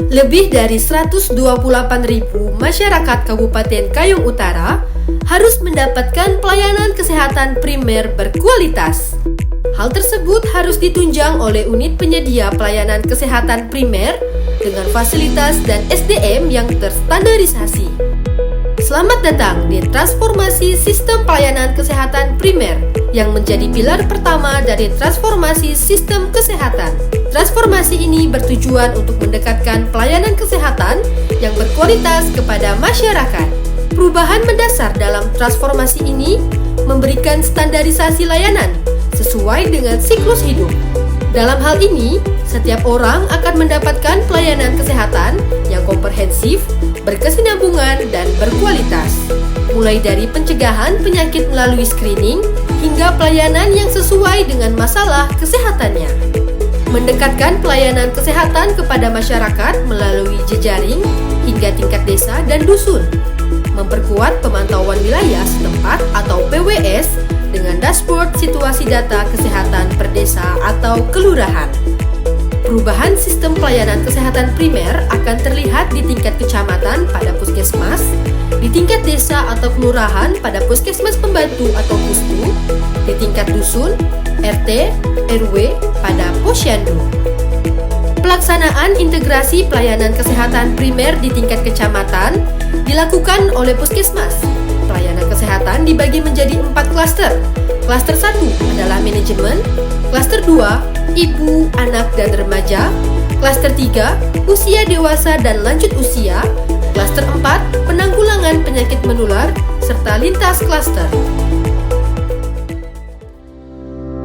Lebih dari 128.000 masyarakat Kabupaten Kayong Utara harus mendapatkan pelayanan kesehatan primer berkualitas. Hal tersebut harus ditunjang oleh unit penyedia pelayanan kesehatan primer dengan fasilitas dan SDM yang terstandarisasi. Selamat datang di transformasi sistem pelayanan kesehatan primer yang menjadi pilar pertama dari transformasi sistem kesehatan. Transformasi ini bertujuan untuk mendekatkan pelayanan kesehatan yang berkualitas kepada masyarakat. Perubahan mendasar dalam transformasi ini memberikan standarisasi layanan sesuai dengan siklus hidup. Dalam hal ini, setiap orang akan mendapatkan pelayanan kesehatan yang komprehensif, berkesinambungan, dan berkualitas. Mulai dari pencegahan penyakit melalui screening hingga pelayanan yang sesuai dengan masalah kesehatannya. Mendekatkan pelayanan kesehatan kepada masyarakat melalui jejaring hingga tingkat desa dan dusun. Memperkuat pemantauan wilayah setempat atau PWS dengan dashboard situasi data kesehatan per desa atau kelurahan. Perubahan sistem pelayanan kesehatan primer akan terlihat di tingkat kecamatan pada puskesmas, di tingkat desa atau kelurahan pada puskesmas pembantu atau pusku, di tingkat dusun, RT, RW pada posyandu. Pelaksanaan integrasi pelayanan kesehatan primer di tingkat kecamatan dilakukan oleh puskesmas. Pelayanan kesehatan dibagi menjadi 4 klaster. Klaster 1 adalah manajemen, klaster 2 ibu, anak, dan remaja, klaster 3 usia dewasa dan lanjut usia, klaster 4 penanggulangan penyakit menular, serta lintas klaster.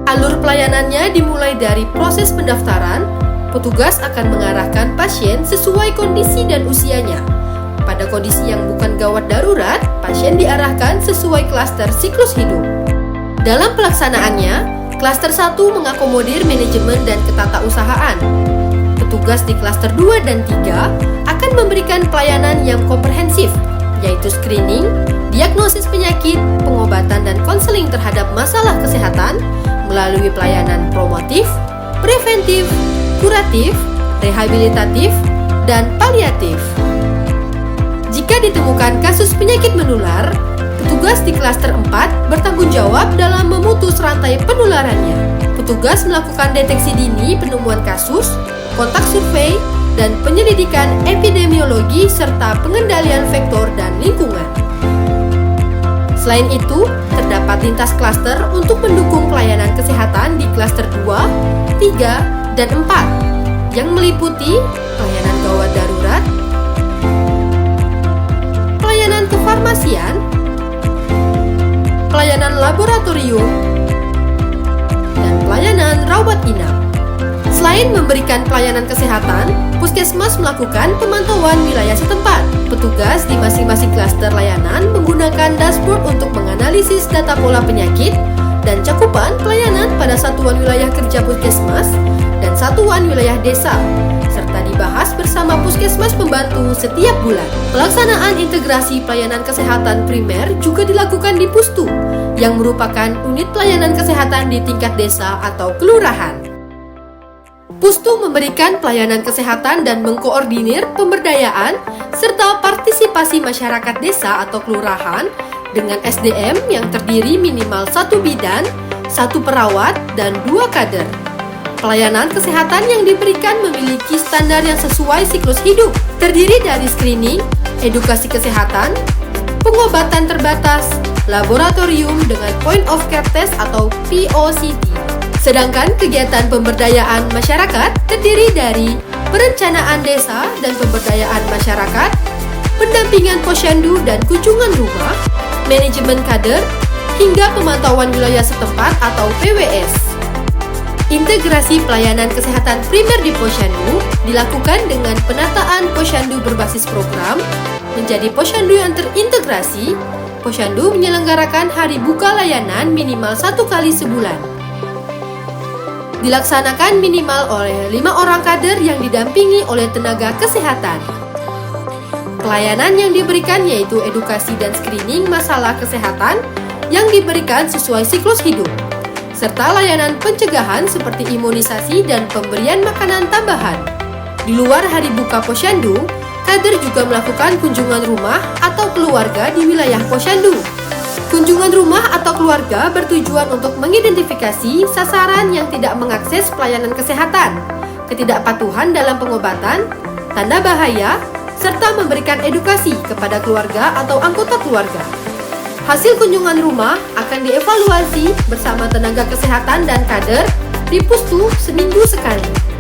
Alur pelayanannya dimulai dari proses pendaftaran. Petugas akan mengarahkan pasien sesuai kondisi dan usianya. Pada kondisi yang bukan gawat darurat, pasien diarahkan sesuai klaster siklus hidup. Dalam pelaksanaannya, klaster 1 mengakomodir manajemen dan ketatausahaan. Petugas di klaster 2 dan 3 akan memberikan pelayanan yang komprehensif, yaitu screening, diagnosis penyakit, pengobatan dan konseling terhadap masalah kesehatan melalui pelayanan promotif, preventif, kuratif, rehabilitatif, dan paliatif. Jika ditemukan kasus penyakit menular, petugas di klaster 4 bertanggung jawab dalam memutus rantai penularannya. Petugas melakukan deteksi dini penemuan kasus, kontak survei, dan penyelidikan epidemiologi serta pengendalian vektor dan lingkungan. Selain itu, terdapat lintas klaster untuk mendukung pelayanan kesehatan di klaster 2, 3, dan 4 yang meliputi pelayanan gawat darurat, pelayanan kefarmasian, pelayanan laboratorium, dan pelayanan rawat inap. Selain memberikan pelayanan kesehatan, puskesmas melakukan pemantauan wilayah setempat. Petugas di masing-masing klaster layanan menggunakan dashboard untuk menganalisis data pola penyakit dan cakupan pelayanan pada satuan wilayah kerja puskesmas dan satuan wilayah desa, serta dibahas bersama puskesmas pembantu setiap bulan. Pelaksanaan integrasi pelayanan kesehatan primer juga dilakukan di Pustu, yang merupakan unit pelayanan kesehatan di tingkat desa atau kelurahan. Pustu memberikan pelayanan kesehatan dan mengkoordinir pemberdayaan serta partisipasi masyarakat desa atau kelurahan dengan SDM yang terdiri minimal 1 bidan, 1 perawat, dan 2 kader. Pelayanan kesehatan yang diberikan memiliki standar yang sesuai siklus hidup, terdiri dari screening, edukasi kesehatan, pengobatan terbatas, laboratorium dengan point of care test atau POCT. Sedangkan kegiatan pemberdayaan masyarakat terdiri dari perencanaan desa dan pemberdayaan masyarakat, pendampingan posyandu dan kunjungan rumah, manajemen kader, hingga pemantauan wilayah setempat atau PWS. Integrasi pelayanan kesehatan primer di posyandu dilakukan dengan penataan posyandu berbasis program menjadi posyandu yang terintegrasi. Posyandu menyelenggarakan hari buka layanan minimal 1 kali sebulan. Dilaksanakan minimal oleh 5 orang kader yang didampingi oleh tenaga kesehatan. Pelayanan yang diberikan yaitu edukasi dan screening masalah kesehatan yang diberikan sesuai siklus hidup, serta layanan pencegahan seperti imunisasi dan pemberian makanan tambahan. Di luar hari buka Posyandu, kader juga melakukan kunjungan rumah atau keluarga di wilayah Posyandu. Kunjungan rumah atau keluarga bertujuan untuk mengidentifikasi sasaran yang tidak mengakses pelayanan kesehatan, ketidakpatuhan dalam pengobatan, tanda bahaya, serta memberikan edukasi kepada keluarga atau anggota keluarga. Hasil kunjungan rumah akan dievaluasi bersama tenaga kesehatan dan kader di Pustu seminggu sekali.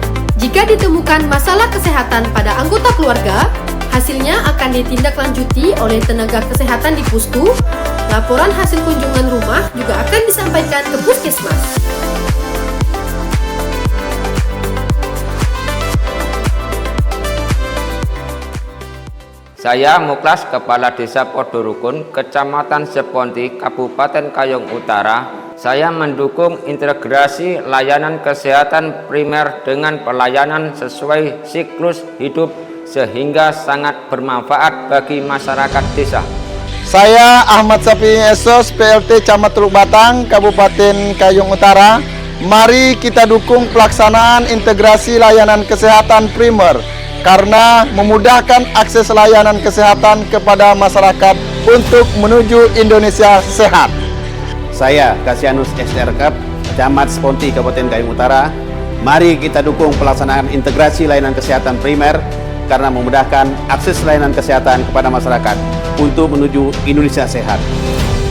Jika ditemukan masalah kesehatan pada anggota keluarga, hasilnya akan ditindaklanjuti oleh tenaga kesehatan di Pustu. Laporan hasil kunjungan rumah juga akan disampaikan ke Puskesmas. Saya Muklas, Kepala Desa Podorukun, Kecamatan Seponti, Kabupaten Kayong Utara. Saya mendukung integrasi layanan kesehatan primer dengan pelayanan sesuai siklus hidup sehingga sangat bermanfaat bagi masyarakat desa. Saya Ahmad Safi Esos, PLT Camat Teluk Batang, Kabupaten Kayong Utara. Mari kita dukung pelaksanaan integrasi layanan kesehatan primer karena memudahkan akses layanan kesehatan kepada masyarakat untuk menuju Indonesia sehat. Saya Kasianus SRK, Camat Seponti, Kabupaten Kayong Utara. Mari kita dukung pelaksanaan integrasi layanan kesehatan primer karena memudahkan akses layanan kesehatan kepada masyarakat untuk menuju Indonesia sehat.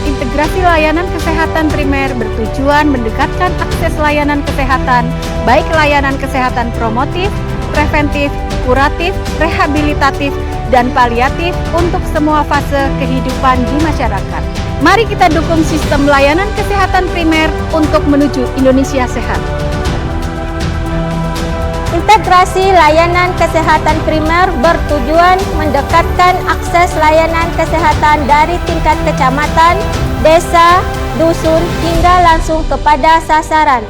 Integrasi layanan kesehatan primer bertujuan mendekatkan akses layanan kesehatan, baik layanan kesehatan promotif, preventif, kuratif, rehabilitatif, dan paliatif untuk semua fase kehidupan di masyarakat. Mari kita dukung sistem layanan kesehatan primer untuk menuju Indonesia sehat. Integrasi layanan kesehatan primer bertujuan mendekatkan akses layanan kesehatan dari tingkat kecamatan, desa, dusun, hingga langsung kepada sasaran.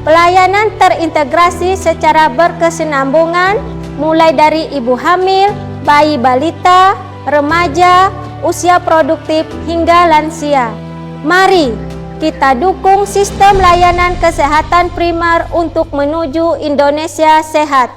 Pelayanan terintegrasi secara berkesinambungan, mulai dari ibu hamil, bayi balita, remaja, usia produktif, hingga lansia. Mari kita dukung sistem layanan kesehatan primer untuk menuju Indonesia sehat.